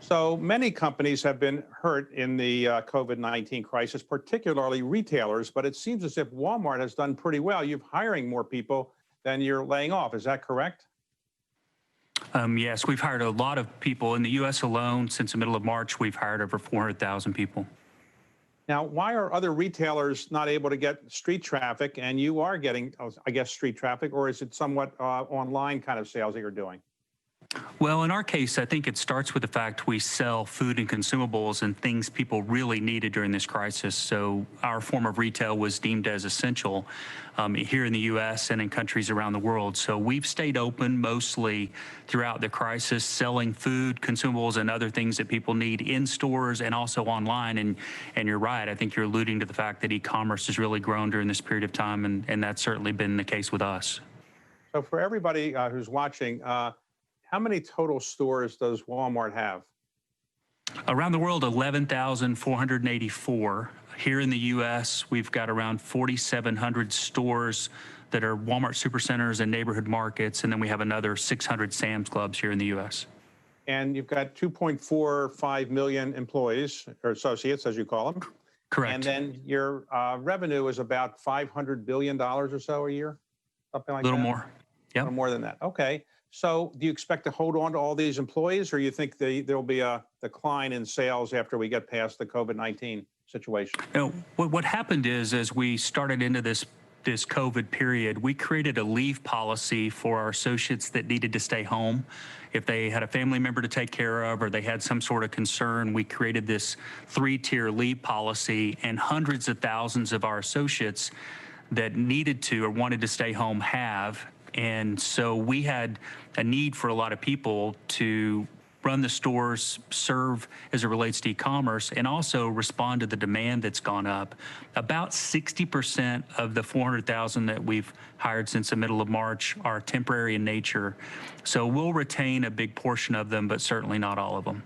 So many companies have been hurt in the COVID-19 crisis, particularly retailers, but it seems as if Walmart has done pretty well. You're hiring more people than you're laying off. Is that correct? Yes, we've hired a lot of people in the U.S. alone. Since the middle of March, we've hired over 400,000 people. Now, why are other retailers not able to get street traffic and you are getting, I guess, street traffic, or is it somewhat online kind of sales that you're doing? Well, in our case, I think it starts with the fact we sell food and consumables and things people really needed during this crisis. So our form of retail was deemed as essential here in the U.S. and in countries around the world. So we've stayed open mostly throughout the crisis, selling food, consumables, and other things that people need in stores and also online. And you're right. I think you're alluding to the fact that e-commerce has really grown during this period of time, and that's certainly been the case with us. So for everybody who's watching, how many total stores does Walmart have? Around the world, 11,484. Here in the U.S., we've got around 4,700 stores that are Walmart supercenters and neighborhood markets, and then we have another 600 Sam's Clubs here in the U.S. And you've got 2.45 million employees or associates, as you call them. Correct. And then your revenue is about $500 billion or so a year, something like that? A little more. A Yeah. little more than that. Okay. So do you expect to hold on to all these employees, or you think there'll be a decline in sales after we get past the COVID-19 situation? You know, what happened is, as we started into this COVID period, we created a leave policy for our associates that needed to stay home. If they had a family member to take care of or they had some sort of concern, we created this 3-tier leave policy, and hundreds of thousands of our associates that needed to or wanted to stay home have. And so we had a need for a lot of people to run the stores, serve as it relates to e-commerce, and also respond to the demand that's gone up. About 60% of the 400,000 that we've hired since the middle of March are temporary in nature. So we'll retain a big portion of them, but certainly not all of them.